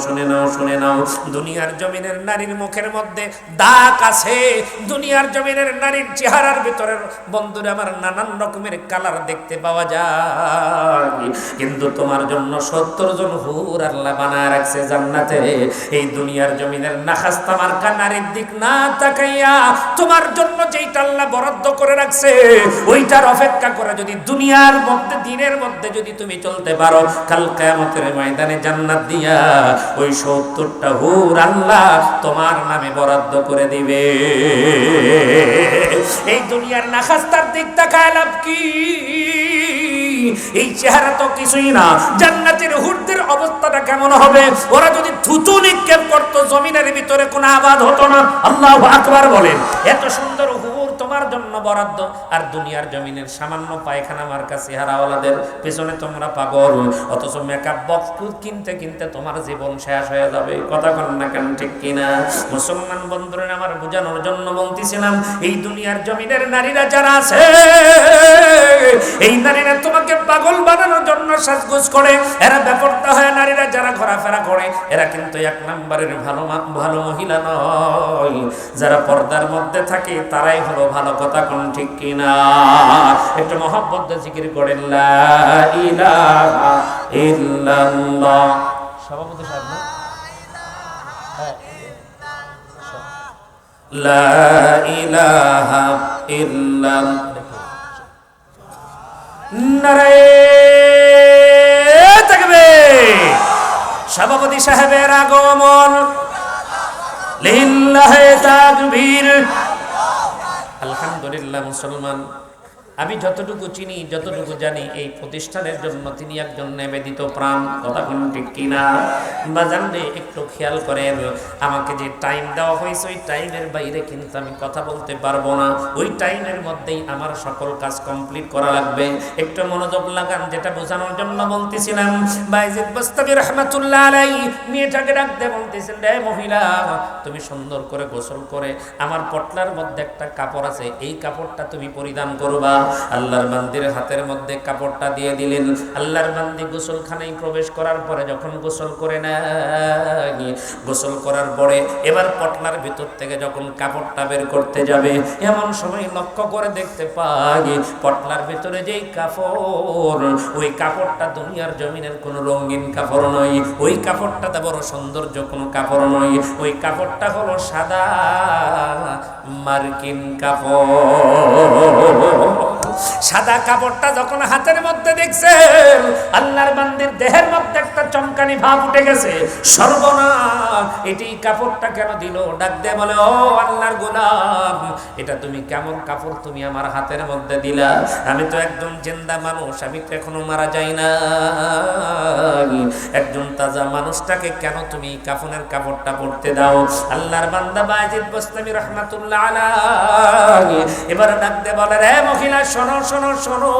শুনে নাও দুনিয়ার জমিনের নারীর মুখের মধ্যে দাগ আছে, দুনিয়ার জমিনের নারীর চেহারার ভিতরে বন্ধুরা আমার নানান রকমের কালার দেখতে পাওয়া যায়, কিন্তু তোমার জন্য 70 জন হুর আল্লাহ বানায় রাখছে জান্নাতে। এই দুনিয়ার জমিনের নাখাস্তা মার্কা নারীর দিক না তাকাইয়া তোমার জন্য যেইটা আল্লাহ বরাদ্দ করে রাখছে ওইটার অপেক্ষা করে যদি দুনিয়ার মধ্যে দিনের মধ্যে যদি তুমি চলতে পারো, কাল কিয়ামতের ময়দানে জান্নাত দিয়া ওই 70টা হুর আল্লাহ তোমার নামে বরাদ্দ করে দিবে। এই দুনিয়ার নাখাস্তার দিক তাকায় লাভ কি? এই চেহারা তো কিছুই না, জান্নাতের হুরদের অবস্থাটা কেমন হবে? ওরা যদি থুতু নিক্ষেপ করতো জমিনের ভিতরে কোনো আবাদ হতো না। আল্লাহু আকবার বলেন। এত সুন্দর হুর তোমার জন্য বরাদ্দ, আর দুনিয়ার জমিনের সামান্য পায়খানা মার্কা চেহারাওয়ালাদের পেছনে তোমরা পাগল, অথচ মেকআপ বক্স কিনতে কিনতে তোমার জীবন শেষ হয়ে যাবে। কথা বল না কেন, ঠিক কিনা? মুসলমান বন্ধুরা আমার বোঝানোর জন্য বলতেছিলাম, এই দুনিয়ার জমিনের নারীরা যারা আছে, এই নারীরা তোমাকে পাগল বানানোর জন্য সাজগোজ করে, এরা ব্যাপারটা হয় নারীরা যারা ঘোরাফেরা করে এরা কিন্তু 1 নম্বরের ভালো মহিলা নয়। যারা পর্দার মধ্যে থাকে তারাই হলো ভালো। কথা কোন ঠিক কিনা? একটু মহব্বত জিকির করেন লা ইলাহা ইল্লাল্লাহ। সভাপতি সাহেব না? হ্যাঁ, লা ইলাহা ইল্লাল্লাহ। সভাপতি সাহেবের আগমন। লিল্লাহে তাকবীর। আলহামদুলিল্লাহ। মুসলমান, আমি যতটুকু চিনি যতটুকু জানি এই প্রতিষ্ঠানের জন্য তিনি একজন নিবেদিত প্রাণ। কথা কোন ঠিক কিনা? বাজান রে একটু খেয়াল করেন, আমাকে যে টাইম দেওয়া হয়েছে ওই টাইমের বাইরে কিন্তু আমি কথা বলতে পারবো না। ওই টাইমের মধ্যেই আমার সকল কাজ কমপ্লিট করা লাগবে। একটু মনোযোগ লাগান, যেটা বোঝানোর জন্য বলতেছিলাম। বাইজিদ বাস্তামি রাহমাতুল্লাহ আলাইহি মেয়েটাকে ডাকতে বলতেছেন, রে মহিলা, তুমি সুন্দর করে গোসল করে আমার পটলার মধ্যে একটা কাপড় আছে, এই কাপড়টা তুমি পরিধান করবা। আল্লাহর বান্দির হাতের মধ্যে কাপড়টা দিয়ে দিলেন। আল্লাহর বান্দি গোসলখানায় প্রবেশ করার পরে যখন গোসল করে নেয়, গোসল করার পরে এবার পটলার ভিতর থেকে যখন কাপড়টা বের করতে যাবে, এমন সময় লক্ষ্য করে দেখতে পাই পটলার ভিতরে যেই কাপড়, ওই কাপড়টা দুনিয়ার জমিনের কোনো রঙিন কাপড় নয়, ওই কাপড়টা বড় সৌন্দর্য কোনো কাপড় নয়, ওই কাপড়টা হলো সাদা মার্কিন কাপড়। সাদা কাপড়টা যখন হাতের মধ্যে দেখছেন, আল্লাহর বান্দির দেহের মধ্যে একটা চমকানি ভাব উঠে গেছে। সর্বনাশ, এটি কাপড়টা কেন দিল? ডাক দিয়ে বলে, ও আল্লাহর গোলাম, এটা তুমি কেমন কাপড় তুমি আমার হাতের মধ্যে দিলা? আমি তো একদম জিন্দা মানুষ, আমি তো এখনো মারা যাই না। একজন তাজা মানুষটাকে কেন তুমি কাফনের কাপড়টা পরতে দাও? আল্লাহর বান্দা বাইজিদ বাস্তামি রাহমাতুল্লাহ আলাইহি এবার ডাক দিয়ে বলে, রে মহিলা, শোনো শোনো শোনো,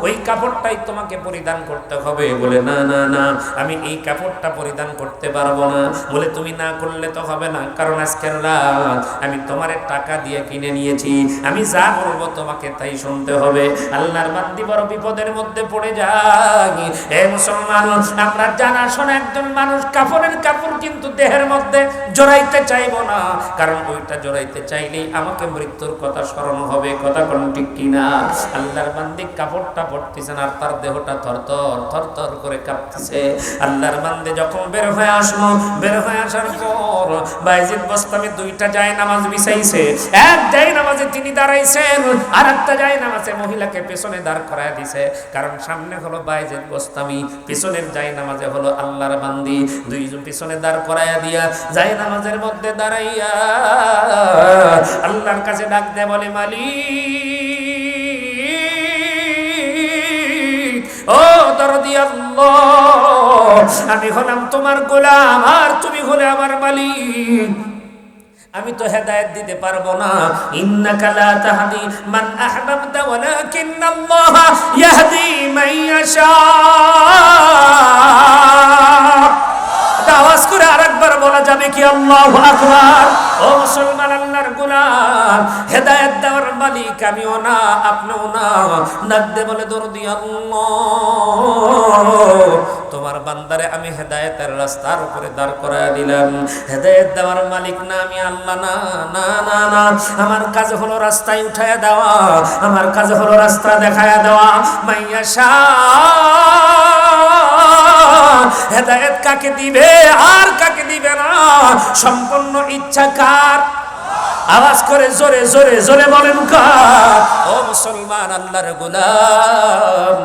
ওই কাপড়টাই তোমাকে পরিধান করতে হবে। বলে, না না না, আমি এই কাপড়টা পরিধান করতে পারবো না। বলে, তুমি না করলে তো হবে না, কারণ আজকের রাত আমি তোমার টাকা দিয়ে কিনে নিয়েছি, আমি যা বলবো তোমাকে তাই শুনতে হবে। আল্লাহর বান্দি বড় বিপদের মধ্যে পড়ে যায়। হে মুসলমান, আমরা জানা শোনা একজন মানুষ কাপড়ের কাপড় কিন্তু দেহের মধ্যে জড়াইতে চাইবো না, কারণ ওইটা জড়াইতে চাইলেই আমাকে মৃত্যুর কথা স্মরণ হবে। কথা কোন ঠিক কিনা? আল্লাহর বান্দি কাপড়টা পরতেছেন আর তার দেহটা থরথর থরথর করে কাঁপতেছে। আল্লাহর বান্দি যখন বের হয়ে আসলো, বের হয়ে আসার পর বাইজিদ বাস্তামি 2টা জায়নামাজ বিছাইছে। এক জায়নামাজে তিনি দাঁড়াইছেন, আর একটা জায়নামাজে মহিলাকে পেছনে দাঁড় করায় দিছে, কারণ সামনে হলো বাইজিদ বাস্তামি, পিছনের জায়নামাজে হলো আল্লাহর বান্দি। দুইজন পিছনে দাঁড় করায়া দিয়া জায়নামাজের মধ্যে দাঁড়াইয়া আল্লাহর কাছে ডাক দেয়, বলে, মালিক, ও দরদি আল্লাহ, আমি হলাম তোমার গোলাম আর তুমি হলে আমার মালিক। আমি তো হেদায়েত দিতে পারবো না। ইন্নাকা লা তাহদি মান আহবাবতা ওয়ালাকিন্নাল্লাহ ইয়াহদি মান ইয়াশা। আওয়াজ করে আরেকবার বলা যাবে কি? আল্লাহু আকবার। ও মুসলমান আল্লাহর গোলাম, হেদায়েত দেওয়ার মালিক আমিও না, আপনিও না। ডাক দে বলে দরদি আল্লাহ, তোমার বান্দারে আমি হেদায়েতের রাস্তার উপরে দাঁড় করায় দিলাম। হেদায়েত দেওয়ার মালিক না আমি আল্লাহ না, না না না। আমার কাজ হলো রাস্তায় উঠায়া দেওয়া, আমার কাজ হলো রাস্তা দেখায়া দেওয়া। মাইয়াশা হেদায়েত কাকে দিবে আর কাকে দিবে না সম্পূর্ণ ইচ্ছা কার? আওয়াজ করে জোরে জোরে জোরে বলেন কার? ও মুসলমান আল্লাহর গোলাম,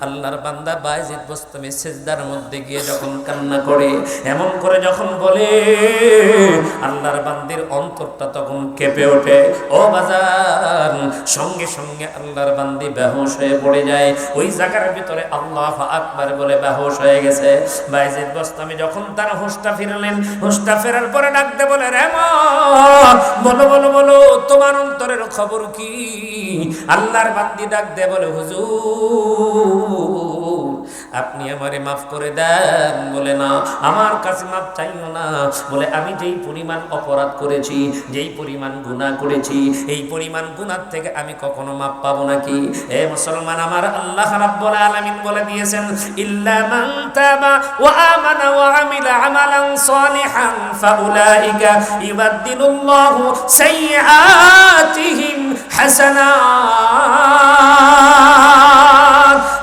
আল্লাহর বান্দা বায়জিদ বোস্তামি সিজদার মধ্যে গিয়ে যখন কান্না করে, এমন করে যখন বলে, আল্লাহর বান্দির অন্তরটা তখন কেঁপে ওঠে। ও বাজার, সঙ্গে সঙ্গে আল্লাহর বান্দি বেহুশ হয়ে পড়ে যায়। ওই জায়গার ভিতরে আল্লাহু আকবার বলে বেহুশ হয়ে গেছে। বায়জিদ বোস্তামি যখন তার হুঁশটা ফিরলেন, হুঁশটা ফেরার পরে ডাকতে বলে, রে বলো বলো বলো, তোমার অন্তরের খবর কি? আল্লাহর বান্দি ডাক দে বলে, হুজুর আপনি আমারে মাফ করে দেন। বলে না, আমার কাছে মাফ চাইও না। বলে আমি যেই পরিমাণ অপরাধ করেছি, যেই পরিমাণ গুনাহ করেছি, এই পরিমাণ গুনাহ থেকে আমি কখনো মাফ পাবো নাকি? এ মুসলমান, আমার আল্লাহ রাব্বুল আলামিন বলে দিয়েছেন, ইল্লা মান তাবা ওয়া আমানা ওয়া আমিলা আমালান সালিহান ফাউলাইকা ইউবাদদিলুল্লাহু সাইয়্যাতিহিম হাসানাত।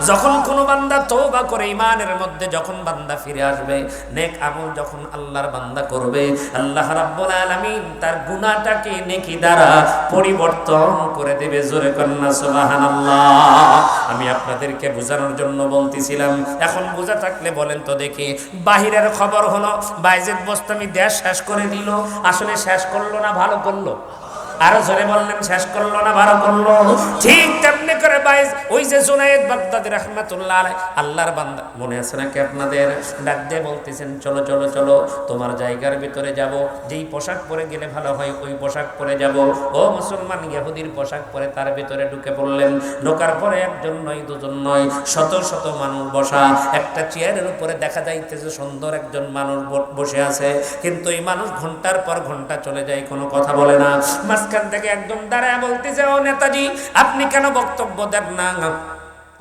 যখন কোন বান্দা তওবা করে, ঈমানের মধ্যে যখন বান্দা ফিরে আসবে, নেক আমল যখন আল্লাহর বান্দা করবে, আল্লাহ রাব্বুল আলামিন তার গুনাহটাকে নেকি দ্বারা পরিবর্তন করে দেবে। জোরে কন্না সুবহানাল্লাহ। আমি আপনাদেরকে বোঝানোর জন্য বলতেছিলাম, এখন বোঝা থাকলে বলেন তো দেখি। বাহিরের খবর হলো বায়জিদ বোস্তামি দেশ শেষ করে দিল। আসলে শেষ করলো না ভালো করলো? আরো জোরে বললেন, শেষ করলো না ভালো করলো? ঠিক তেমনি করে ওই যে জুনায়েদ বাগদাদী রাহমাতুল্লাহ আলাইহি, আল্লাহর বান্দা, মনে আছে নাকি আপনাদের? ডাক দিয়ে বলতেছেন, চলো চলো চলো, তোমার জায়গার ভিতরে যাব, যেই পোশাক পরে গেলে ভালো হয় ওই পোশাক পরে যাব। ও মুসলমান, ইহুদির পোশাক পরে তার ভিতরে ঢুকে পড়লেন। ঢোকার পরে একজন নয়, দুজন নয়, শত শত মানুষ বসা। একটা চেয়ারের উপরে দেখা যাইতেছে সুন্দর একজন মানুষ বসে আছে, কিন্তু এই মানুষ ঘন্টার পর ঘন্টা চলে যায়, কোনো কথা বলে না। মাঝখান থেকে একদম দাঁড়ায় বলতেছে, ও নেতাজি, আপনি কেন বক্তব্য দেন না?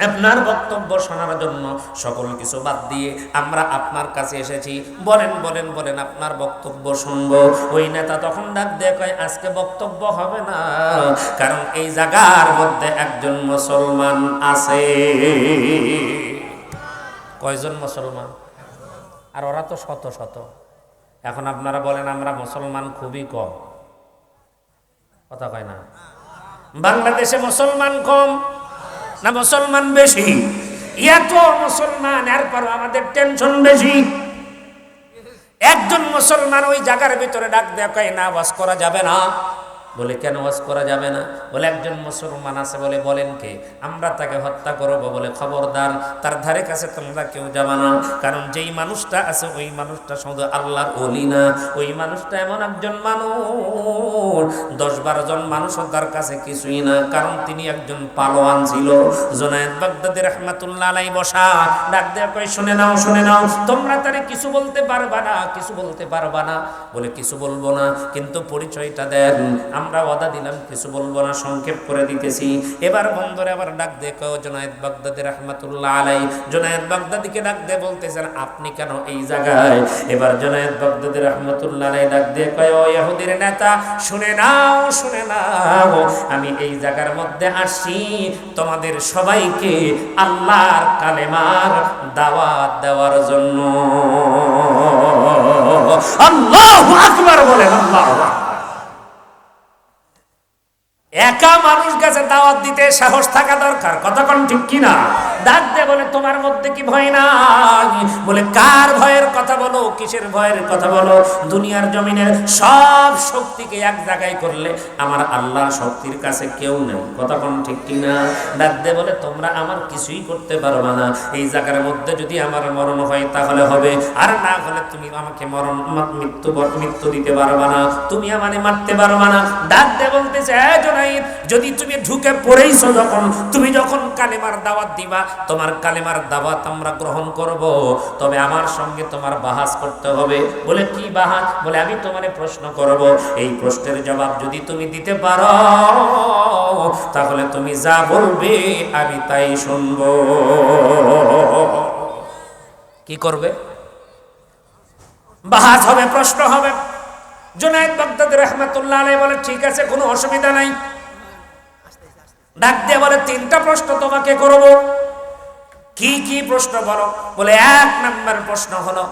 আপনার বক্তব্য শোনার জন্য সকল কিছু বাদ দিয়ে আমরা আপনার কাছে এসেছি, বলেন বলেন বলেন, আপনার বক্তব্য শুনবো। ওই নেতা তখন ডাক দিয়ে কয়, আজকে বক্তব্য হবে না, কারণ এই জায়গার মধ্যে একজন মুসলমান আছে। কয়জন মুসলমান? আর ওরা তো শত শত। এখন আপনারা বলেন, আমরা মুসলমান খুবই কম, কথা কয় না? বাংলাদেশে মুসলমান কম না মুসলমান বেশি? এত মুসলমান, এরপর আমাদের টেনশন বেশি। একজন মুসলমান ওই জায়গার ভিতরে ডাক দেয়া কয়, না ওয়াজ করা যাবে না। বলে কেন ওয়াজ করা যাবে না? বলে একজন মুসলমান আছে, বলে বলেন কে? আমরা তাকে হত্যা করব। বলে খবরদার, তার ধারে কাছে তোমরা কেউ যাবে না, কারণ যেই মানুষটা আছে ওই মানুষটা শুধু আল্লাহর ওলি না, ওই মানুষটা এমন একজন মানুষ 10-12 জন মানুষও তার কাছে কিছুই না, কারণ তিনি একজন পালোয়ান ছিল। জুনায়েদ বাগদাদী রাহমাতুল্লাহ আলাইহি বসা, ডাক দেয়া কয়, শুনে নাও শুনে নাও, তোমরা তারে কিছু বলতে পারবা না, কিছু বলতে পারবা না। বলে কিছু বলবো না, কিন্তু পরিচয়টা দেন। আমরা ওয়াদা দিলাম কিছু বলবো না, সংক্ষেপ করে দিতেছি। এবার বন্ধুরে আবার ডাক দিয়ে কয়, জুনায়েদ বাগদাদী রাহমাতুল্লাহ আলাইহি, জুনায়েদ বাগদাদীকে ডাক দিয়ে বলতেছেন, আপনি কেন এই জায়গায়? এবার জুনায়েদ বাগদাদী রাহমাতুল্লাহ আলাইহি ডাক দিয়ে কয়, ও ইহুদির নেতা, শুনে নাও শুনে নাও, আমি এই জায়গার মধ্যে আসছি তোমাদের সবাইকে আল্লাহর কালেমার দাওয়াত দেওয়ার জন্য। আল্লাহু আকবার বলেন, আল্লাহু আকবার। একা মানুষ কাছে দাওয়াত দিতে সাহস থাকা দরকার, কতক্ষণ ঠিক কিনা? ডাক দিয়ে বলে, তোমার মধ্যে কি ভয় নাই? বলে কার ভয়ের কথা বলো, কিসের ভয়ের কথা বলো? দুনিয়ার জমিনের সব শক্তিকে এক জায়গায় করলে আমার আল্লাহর শক্তির কাছে কেউ নেই, কতক্ষণ ঠিক কিনা? ডাক দিয়ে বলে, তোমরা আমার কিছুই করতে পারবে না। এই জায়গার মধ্যে যদি আমার মরণ হয় তাহলে হবে, আর না হলে তুমি আমাকে মৃত্যু দিতে পারবে না, তুমি আমাকে মারতে পারবে না। ডাক দিয়ে বলতেছে, যদি তুমি ঢুকে পড়েইছো, তুমি যখন কালেমার দাওয়াত দিবা, তোমার কালিমার দাওয়াত আমরা গ্রহণ করব, তবে আমার সঙ্গে তোমার বাহাস করতে হবে। বলে কি বাহাস? বলে আমি তোমারে প্রশ্ন করব, এই প্রশ্নের জবাব যদি তুমি দিতে পারো তাহলে তুমি যা বলবে আমি তাই শুনব। কি করবে? বাহাস হবে, প্রশ্ন হবে। জুনায়েদ বাগদাদী রাহমাতুল্লাহ আলাইহি বলে ঠিক আছে, কোনো অসুবিধা নাই। ডাক দিয়ে বলে 3টা প্রশ্ন তোমাকে করব। কি কি প্রশ্ন বলো? বলে 1 নাম্বার প্রশ্ন হলো,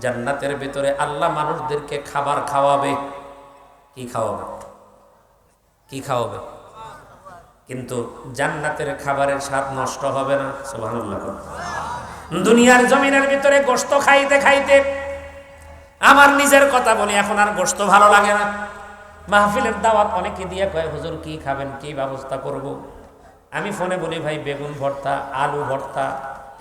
জান্নাতের ভিতরে আল্লাহ মানুষদেরকে খাবার খাওয়াবে। কি খাওয়াবে? কি খাওয়াবে? কিন্তু জান্নাতের খাবারের স্বাদ নষ্ট হবে না। সুবহানাল্লাহ। দুনিয়ার জমিনের ভিতরে গোশত খাইতে খাইতে আমার নিজের কথা বলি, এখন আর গোশত ভালো লাগে না। মাহফিলের দাওয়াত অনেকে দিয়ে কয় হুজুর কি খাবেন, কি ব্যবস্থা করব। আমি ফোনে বলি ভাই বেগুন ভর্তা, আলু ভর্তা,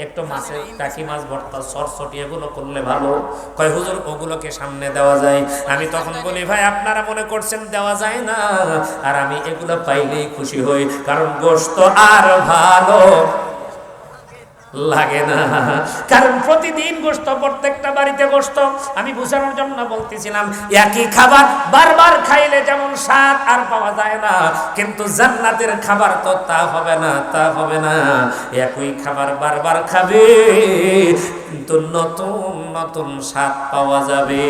একটু মাছের টাকি মাছ ভর্তা, সরসটি এগুলো করলে ভালো। কয় হুজুর ওগুলোকে সামনে দেওয়া যায়। আমি তখন বলি ভাই আপনারা মনে করছেন দেওয়া যায় না, আর আমি এগুলো পাইলেই খুশি হই, কারণ গোশত আর ভালো লাগে না। কারণ প্রতিদিন গোশত, প্রত্যেকটা বাড়িতে গোশত। আমি বুঝানোর জন্য বলতেছিলাম, একই খাবার বারবার খাইলে যেমন স্বাদ আর পাওয়া যায় না, কিন্তু জান্নাতের খাবার তো তা হবে না, তা হবে না। একই খাবার বারবার খাবে কিন্তু নতুন নতুন স্বাদ পাওয়া যাবে।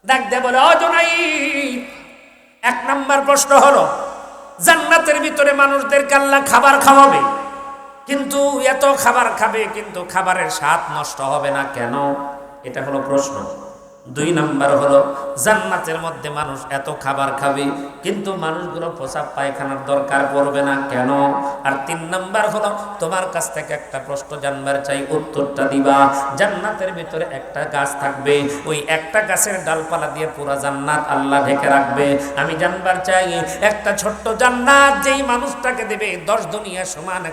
ডাক দে বলে, ও জুনাইদ, 1 নাম্বার প্রশ্ন হলো, জান্নাতের ভিতরে মানুষদেরকে আল্লাহ খাবার খাওয়াবে, কিন্তু এত খাবার খাবে কিন্তু খাবারের স্বাদ নষ্ট হবে না কেন? এটা হলো প্রশ্ন। 2 নাম্বার হলো, জান্নাতের মধ্যে মানুষ এত খাবার খাবে কিন্তু মানুষগুলো প্রসাব পায়খানার দরকার পড়বে না কেন? আর 3 নাম্বার হলো, তোমার কাছ থেকে একটা প্রশ্ন জানবার চাই, উত্তরটা দিবা। জান্নাতের ভিতরে একটা গাছ থাকবে, ওই একটা গাছের ডালপালা দিয়ে পুরো জান্নাত আল্লাহ ঢেকে রাখবে। আমি জানবার চাই, একটা ছোট্ট জান্নাত যেই মানুষটাকে দেবে 10 দুনিয়া সমান